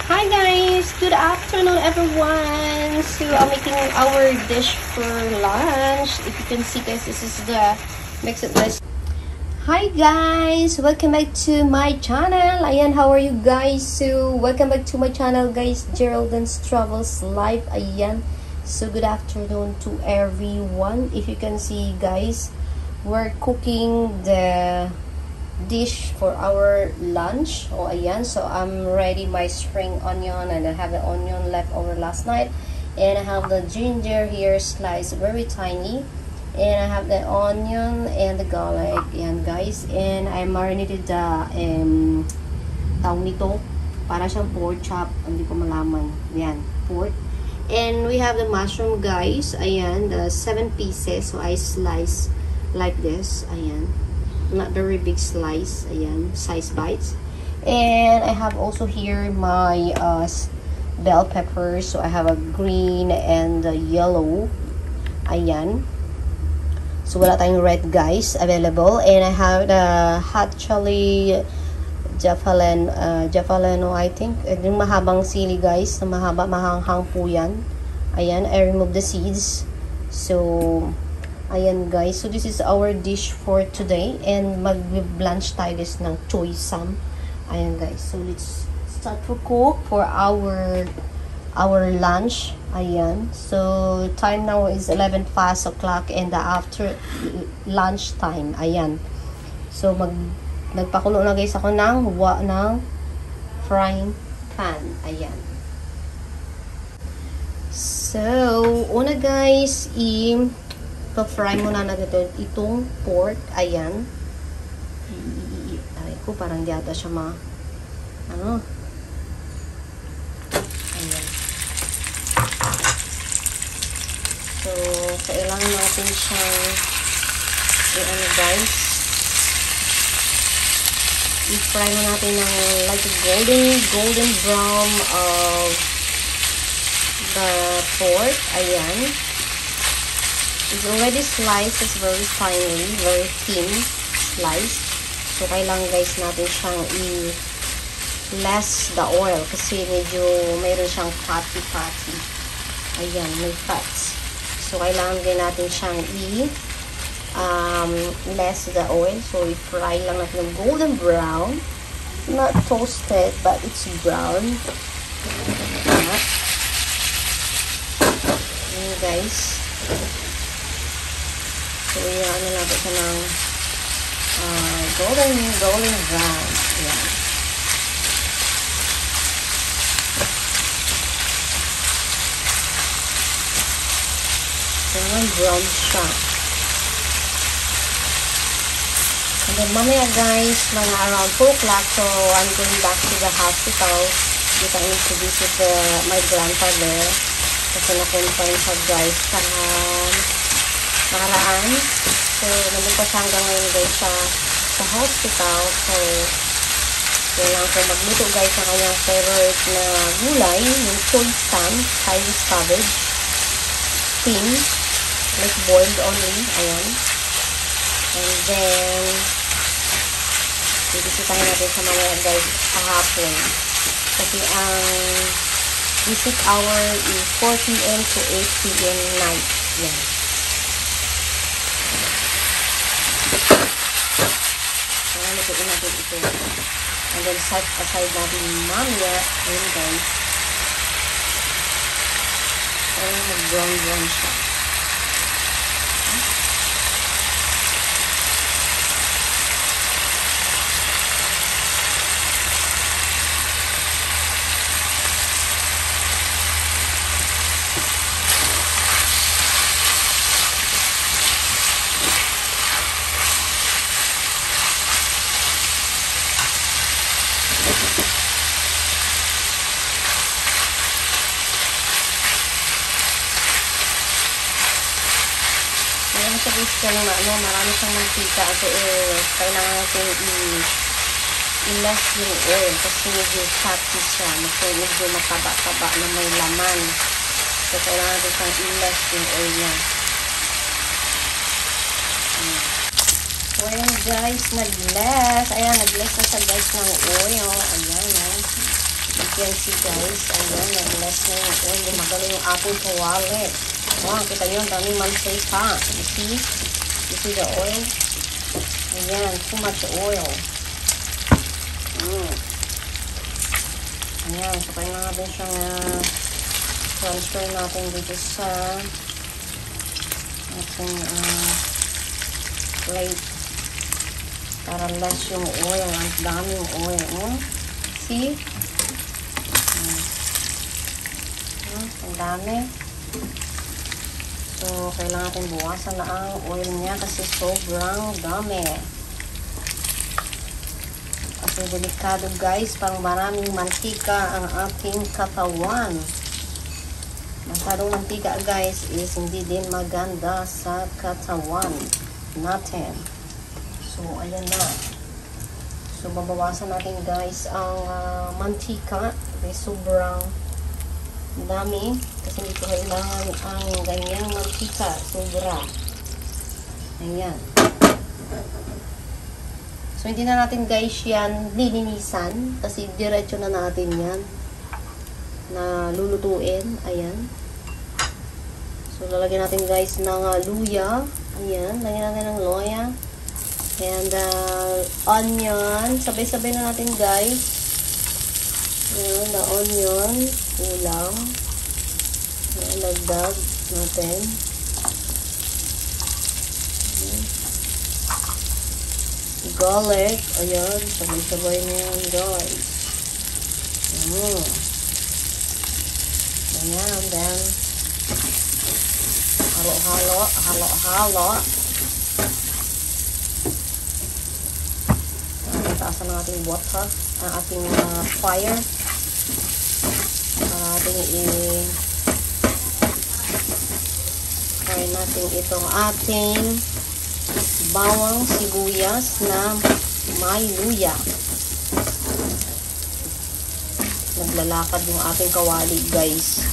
Hi guys! Good afternoon everyone! So I'm making our dish for lunch. If you can see guys, this is the mixed rice. Hi guys! Welcome back to my channel. Ayan, how are you guys? So welcome back to my channel guys, Geraldin's Travels Life. Ayan. So good afternoon to everyone. If you can see guys, we're cooking the dish for our lunch. Oh, ayan. So I'm ready my spring onion, and I have the onion left over last night, and I have the ginger here sliced very tiny, and I have the onion and the garlic. Ayan guys, and I marinated the tawag nito, para siyang pork chop, hindi ko malaman. Ayan, pork. And we have the mushroom guys. Ayan, the 7 pieces. So I slice like this. Ayan, not very big slice. Ayan, size bites. And I have also here my bell peppers. So I have a green and a yellow. Ayan. So wala tayong red guys available. And I have the hot chili Jafaleno, I think. Yung mahabang sili guys, na mahanghang po yan. Ayan, I remove the seeds. So ayan guys, so this is our dish for today, and mag-blanch tayo guys ng choy sam. Ayan guys, so let's start to cook for our lunch. Ayan, so time now is 11 past o'clock and the after lunch time. Ayan, so nagpakulo na guys ako ng frying pan. Ayan, so una guys, pa-fry muna natin itong pork. Ayan. Aray ko, parang di ata siya ano. Ayan. So, kailangan natin siyang ano guys, i-fry mo natin ng like golden brown of the pork. Ayan. It's already sliced. It's very finely, very thin sliced. So, kailangan guys natin siyang i-less the oil kasi medyo mayroon siyang fatty. Ayan, may fats. So, kailangan din natin siyang less the oil. So, i-fry lang natin ng golden brown. Not toasted, but it's brown. Ayan guys. So, ano natin siya ng golden brown. Ayan. So, brown siya. And then, mamaya guys, mga around 4 o'clock, so I'm going back to the hospital. Dito I need to visit my grandfather. Kasi na-confine siya guys sa nakaraan. So, nandun pa siya hanggang ngayon guys sa hospital. So, kailangan ko magluto guys sa kanyang favorite na gulay, yung choy sam, Chinese cabbage, steam, like boiled only. Ayan. And then, bibisitahin natin sa mga guys kahapon. Kasi ang visit hour is 4 p.m. to 8 p.m. night. Yan. Lutuin natin ito. And then set aside natin mamaya. Ayun guys. Ayun, mag-brown siya. Ayan sa guys ko na marami siyang mantika. So, kailangan natin i-less yung oil kasi medyo fatty siya. Medyo mataba-taba na may laman. So, kailangan natin siyang i-less yung oil niya. So, ayan guys, nag-less. Ayan, nag-less na siya guys ng oil. Ayan, can see guys, ayan, nag-less na yung oil. Gumagalo yung ating kawali. Wow, kita nyo, ang daming mantika. You see? You see the oil? Ayan, too much oil. Ayan, so kaya natin siyang transfer natin dito sa ating plate para less yung oil. Ang daming oil. See? Ang dami. So, kailangan natin buwasan na ang oil niya kasi sobrang dami. Kasi delikado guys, pang maraming mantika ang ating katawan. Masyadong mantika guys is hindi din maganda sa katawan natin. So, ayan na. So, babawasan natin guys ang mantika. Okay, sobrang dami. Kasi hindi ko kailangan ang ganyang mantika. Sobra. Ayan. So, hindi na natin guys yan lilinisan. Kasi diretso na natin yan na lulutuin. Ayan. So, lalagyan natin guys ng luya. Ayan. Lagyan natin ng luya. And onion. Sabay-sabay na natin guys. Ayan. The onion. Ulam. Ayan. Lagdag natin. Ayan. Garlic. Ayan. Sabay-sabay na yan guys. Ayan. Ayan. Then halo-halo. Halo-halo. Taasan ng ating water, ang ating fire. Para ating try natin itong ating bawang sibuyas na may luya. Naglalakad yung ating kawali guys.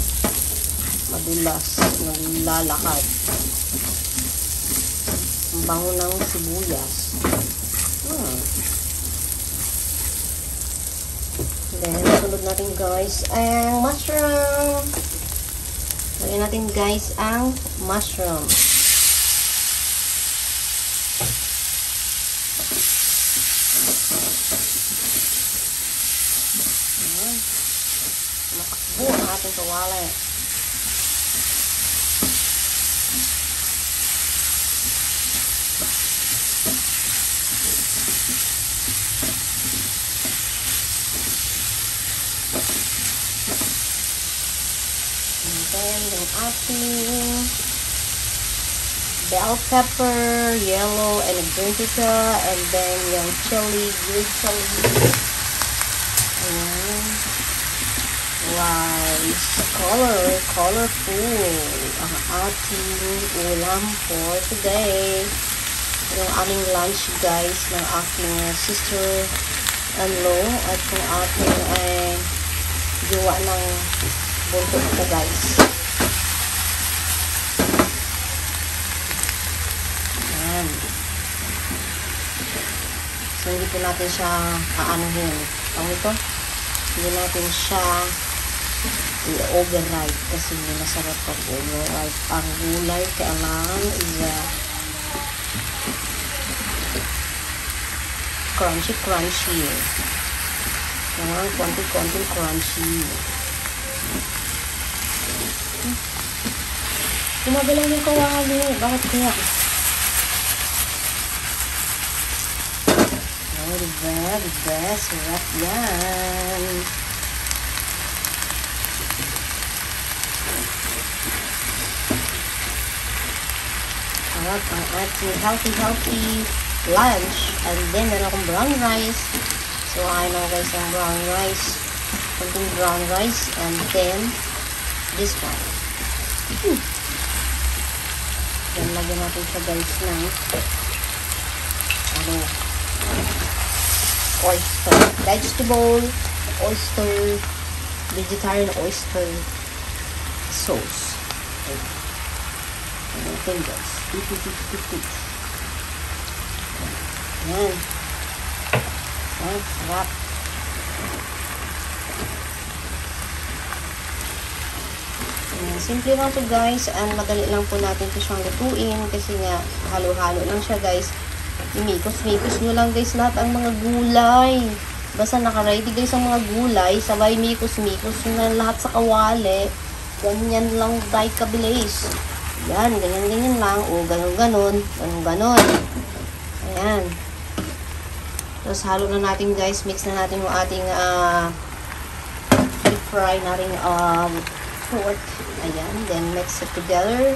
Madulas. Naglalakad. Ang bango ng sibuyas. Then, sunod natin guys ang mushroom. Lagyan natin guys ang mushroom. Matakbo ang ating kawali. Then, yung ating bell pepper, yellow, and green paprika, and then yung chili, green chili. Ayan. Rice. Colorful. Ang ating ulam for today. Yung aming lunch, guys, ng aking sister-in-law at yung ating jowa ng buntot ko guys. Ayan. So, hindi po natin siya aanuhin. Ang ito, hindi natin siya i-override kasi hindi masarap pag override. Ang gulay kailangan is crunchy. Kailangan konti crunchy. Gumagalang yung kawali. Bakit kaya? Oh, diba? Sarap yan. Sarap ang ating healthy lunch. And then, meron akong brown rice. So, I know guys, ang brown rice. Konting brown rice. And then, this one. Then, lagyan natin siya guys ng oyster. Vegetable, oyster, vegetarian oyster sauce. Okay guys. Yan. Sarap. Simple lang to guys, and madali lang po natin ito siyang lutuin kasi nga halo-halo lang siya guys. Imikos-mikos nyo lang guys lahat ang mga gulay. Basta naka-ready guys ang mga gulay, sabay mikos-mikos nyo na lahat sa kawali. Ganyan lang tayo kabilis. Yan, ganyan-ganyan lang. O, ganon-ganon. Ganon-ganon. Ayan. Tapos halo na natin guys, mix na natin yung ating deep fry natin pork. Ayan, then mix it together.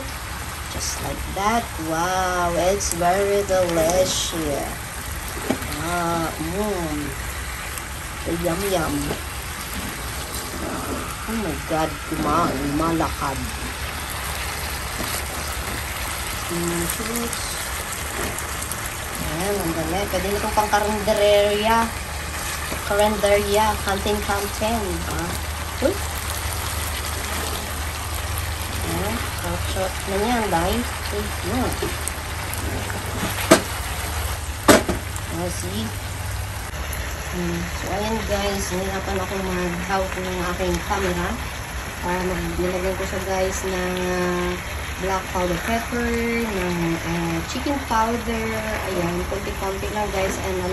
Just like that. Wow, it's very delicious. Yum yum. Oh my God, malakad. Ayan, ang dami. Pwede na itong pang karinderya. Canteen. Uy. Ayan, sarap na yan, guys. See? So, ayan guys, nahirapan ako mag-hawak ng aking camera. Nilagyan ko siya guys ng black powder pepper, ng chicken powder, ayan, konti-konti lang guys, and a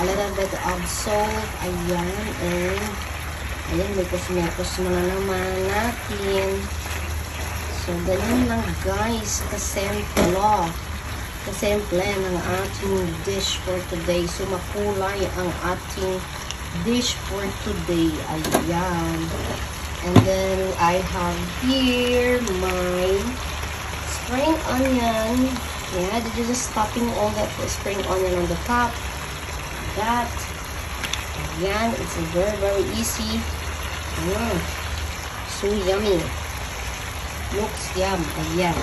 little bit of salt, ayan, and ayan, may kusmekos na naman natin. So, ganyan lang guys, kasimple ng ating dish for today. So, makulay ang ating dish for today, ayan. And then, I have here my spring onion. Yeah, just topping all that spring onion on the top. That. Ayan, it's very, very easy. So yummy. Looks yum. Ayan.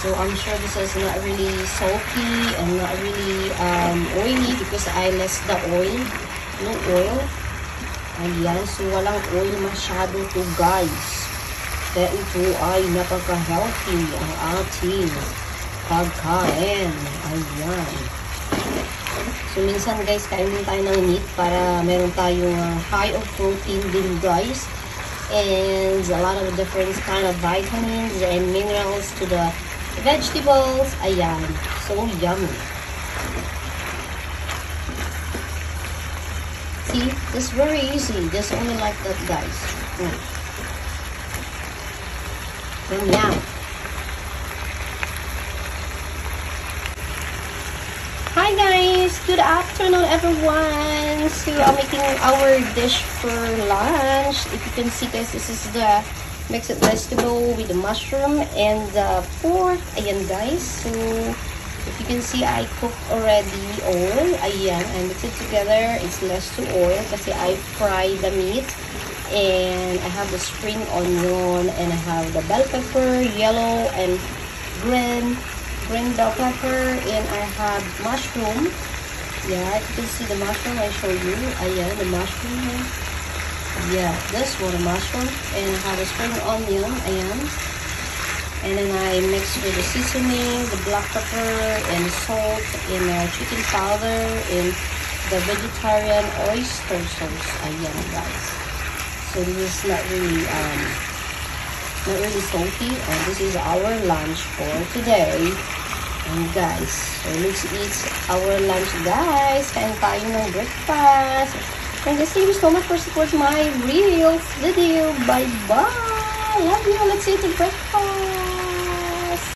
So, I'm sure this is not really salty and not really oily because I less the oil. No oil. Ayan, so walang oil masyado to guys. Kaya ito ay napaka-healthy ang ating pagkain. Ayan. So minsan guys, kain din tayo ng meat para meron tayong high of protein din guys. And a lot of different kind of vitamins and minerals to the vegetables. Ayan. So yummy. See, it's very easy. Just only like that, guys. Yum. Hi guys, good afternoon everyone. So I'm making our dish for lunch. If you can see guys, this is the mixed vegetable with the mushroom and the pork. Ayan guys. So if you can see, I cooked already oil. Ayan, I mix it together. It's less to oil kasi I fry the meat. And I have the spring onion and I have the bell pepper, yellow and green bell pepper, and I have mushroom. Yeah, if you can see the mushroom, I show you. Ayan, the mushroom. Yeah, this one, the mushroom. And I have a spring onion. Ayan. And then I mix with the seasoning, the black pepper, and salt, and chicken powder, and the vegetarian oyster sauce. Ayan, guys. So this is not really salty. And this is our lunch for today. And guys, so let's eat our lunch, guys. Kain tayo ng breakfast. And guys, thank you so much for supporting my real video. Bye bye. Love you. Let's eat the breakfast.